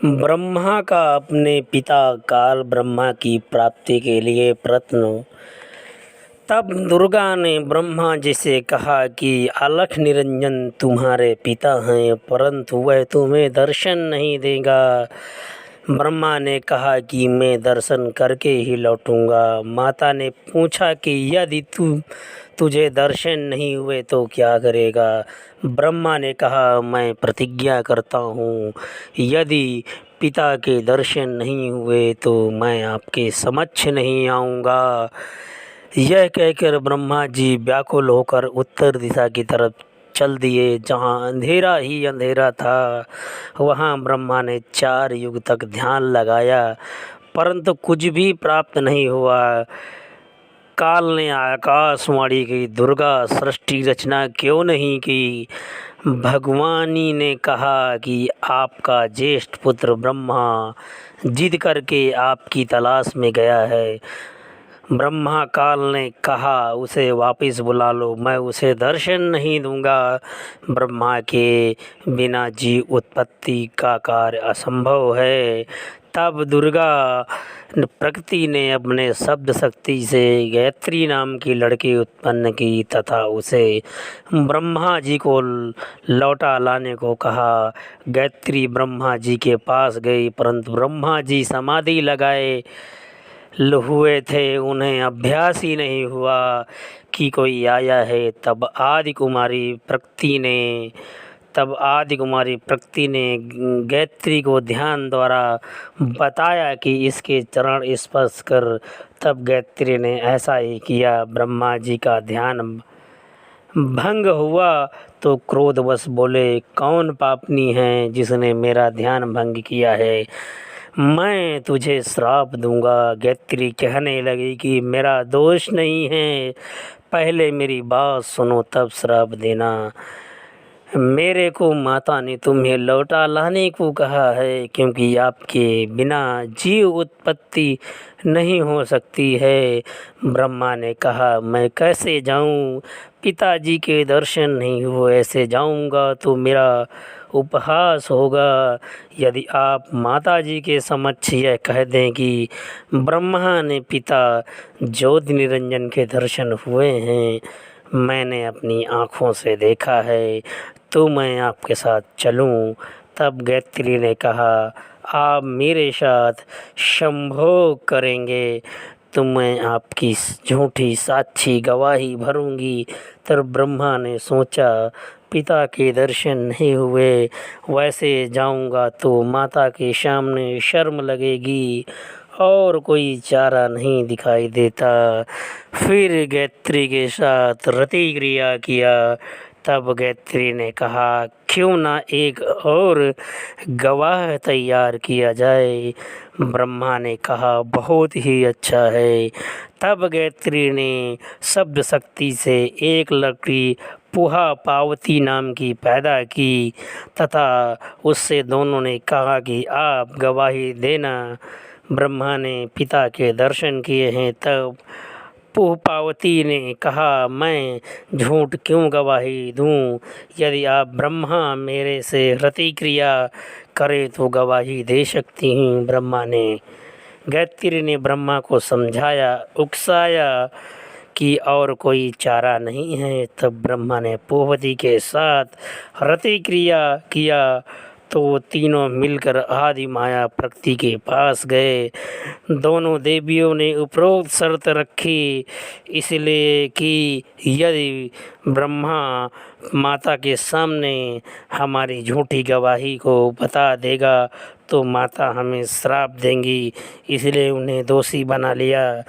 ब्रह्मा का अपने पिता काल ब्रह्मा की प्राप्ति के लिए प्रयत्न। तब दुर्गा ने ब्रह्मा जी से कहा कि अलख निरंजन तुम्हारे पिता हैं, परंतु वह तुम्हें दर्शन नहीं देगा। ब्रह्मा ने कहा कि मैं दर्शन करके ही लौटूंगा। माता ने पूछा कि यदि तुझे दर्शन नहीं हुए तो क्या करेगा। ब्रह्मा ने कहा, मैं प्रतिज्ञा करता हूँ, यदि पिता के दर्शन नहीं हुए तो मैं आपके समक्ष नहीं आऊँगा। यह कहकर ब्रह्मा जी व्याकुल होकर उत्तर दिशा की तरफ चल दिए, जहाँ अंधेरा ही अंधेरा था। वहाँ ब्रह्मा ने 4 युग तक ध्यान लगाया, परंतु कुछ भी प्राप्त नहीं हुआ। काल ने आकाशवाणी की, दुर्गा सृष्टि रचना क्यों नहीं की। भगवानी ने कहा कि आपका ज्येष्ठ पुत्र ब्रह्मा जिद करके आपकी तलाश में गया है। ब्रह्मा काल ने कहा, उसे वापस बुला लो, मैं उसे दर्शन नहीं दूंगा। ब्रह्मा के बिना जीव उत्पत्ति का कार्य असंभव है। तब दुर्गा प्रकृति ने अपने शब्द शक्ति से गायत्री नाम की लड़की उत्पन्न की तथा उसे ब्रह्मा जी को लौटा लाने को कहा। गायत्री ब्रह्मा जी के पास गई, परंतु ब्रह्मा जी समाधि लगाए हुए थे, उन्हें अभ्यास ही नहीं हुआ कि कोई आया है। तब आदि कुमारी प्रकृति ने गायत्री को ध्यान द्वारा बताया कि इसके चरण स्पर्श कर। तब गायत्री ने ऐसा ही किया। ब्रह्मा जी का ध्यान भंग हुआ तो क्रोधवश बोले, कौन पापनी है जिसने मेरा ध्यान भंग किया है, मैं तुझे श्राप दूंगा। गायत्री कहने लगी कि मेरा दोष नहीं है, पहले मेरी बात सुनो तब श्राप देना। मेरे को माता ने तुम्हें लौटा लाने को कहा है, क्योंकि आपके बिना जीव उत्पत्ति नहीं हो सकती है। ब्रह्मा ने कहा, मैं कैसे जाऊं, पिताजी के दर्शन नहीं हुए, ऐसे जाऊंगा तो मेरा उपहास होगा। यदि आप माताजी के समक्ष यह कह दें कि ब्रह्मा ने पिता ज्योति निरंजन के दर्शन हुए हैं, मैंने अपनी आँखों से देखा है, तो मैं आपके साथ चलूं। तब गायत्री ने कहा, आप मेरे साथ संभोग करेंगे तो मैं आपकी झूठी साक्षी गवाही भरूंगी। तब ब्रह्मा ने सोचा, पिता के दर्शन नहीं हुए, वैसे जाऊंगा तो माता के सामने शर्म लगेगी और कोई चारा नहीं दिखाई देता। फिर गायत्री के साथ रति क्रिया किया। तब गायत्री ने कहा, क्यों ना एक और गवाह तैयार किया जाए। ब्रह्मा ने कहा, बहुत ही अच्छा है। तब गायत्री ने शब्द शक्ति से एक लड़की पुहा पावती नाम की पैदा की तथा उससे दोनों ने कहा कि आप गवाही देना। ब्रह्मा ने पिता के दर्शन किए हैं। तब पुपावती ने कहा, मैं झूठ क्यों गवाही दूं, यदि आप ब्रह्मा मेरे से रति क्रिया करें तो गवाही दे सकती हूँ। ब्रह्मा ने गायत्री ने ब्रह्मा को समझाया, उकसाया कि और कोई चारा नहीं है। तब ब्रह्मा ने पुपावती के साथ रति क्रिया किया तो वो तीनों मिलकर आदि माया प्रकृति के पास गए। दोनों देवियों ने उपरोक्त शर्त रखी, इसलिए कि यदि ब्रह्मा माता के सामने हमारी झूठी गवाही को बता देगा तो माता हमें श्राप देंगी, इसलिए उन्हें दोषी बना लिया।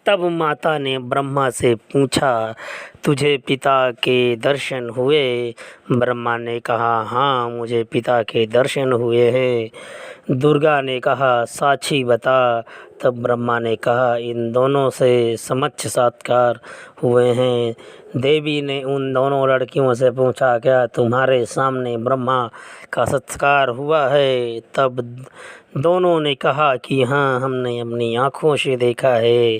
तब माता ने ब्रह्मा से पूछा, तुझे पिता के दर्शन हुए। ब्रह्मा ने कहा, हाँ, मुझे पिता के दर्शन हुए हैं। दुर्गा ने कहा, साक्षी बता। तब ब्रह्मा ने कहा, इन दोनों से समक्ष साक्षात्कार हुए हैं। देवी ने उन दोनों लड़कियों से पूछा, क्या तुम्हारे सामने ब्रह्मा का साक्षात्कार हुआ है। तब दोनों ने कहा कि हाँ, हमने अपनी आँखों से देखा है।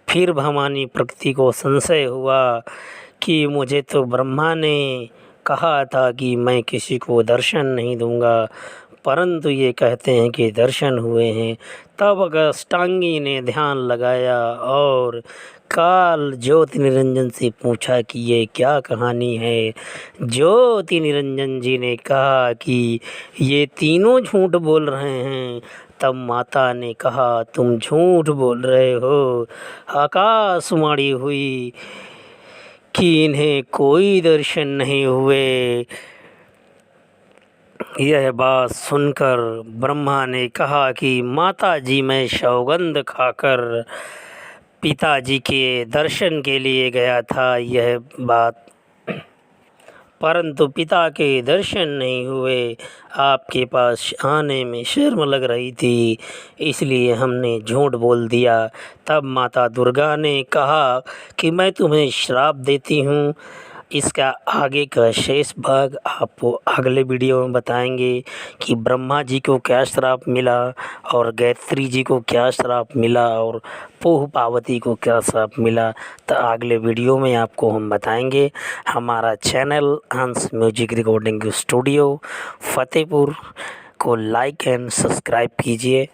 फिर भवानी प्रकृति को संशय हुआ कि मुझे तो ब्रह्मा ने कहा था कि मैं किसी को दर्शन नहीं दूंगा, परंतु ये कहते हैं कि दर्शन हुए हैं। तब अष्टांगी ने ध्यान लगाया और काल ज्योति निरंजन से पूछा कि ये क्या कहानी है। ज्योति निरंजन जी ने कहा कि ये तीनों झूठ बोल रहे हैं। तब माता ने कहा तुम झूठ बोल रहे हो। आकाशवाणी हुई कि इन्हें कोई दर्शन नहीं हुए। यह बात सुनकर ब्रह्मा ने कहा कि माता जी मैं सौगंध खाकर पिताजी के दर्शन के लिए गया था यह बात, परंतु पिता के दर्शन नहीं हुए। आपके पास आने में शर्म लग रही थी, इसलिए हमने झूठ बोल दिया। तब माता दुर्गा ने कहा कि मैं तुम्हें श्राप देती हूँ। इसका आगे का शेष भाग आपको अगले वीडियो में बताएंगे कि ब्रह्मा जी को क्या श्राप मिला और गायत्री जी को क्या श्राप मिला और पोह पार्वती को क्या श्राप मिला। तो अगले वीडियो में आपको हम बताएंगे। हमारा चैनल हंस म्यूजिक रिकॉर्डिंग स्टूडियो फतेहपुर को लाइक एंड सब्सक्राइब कीजिए।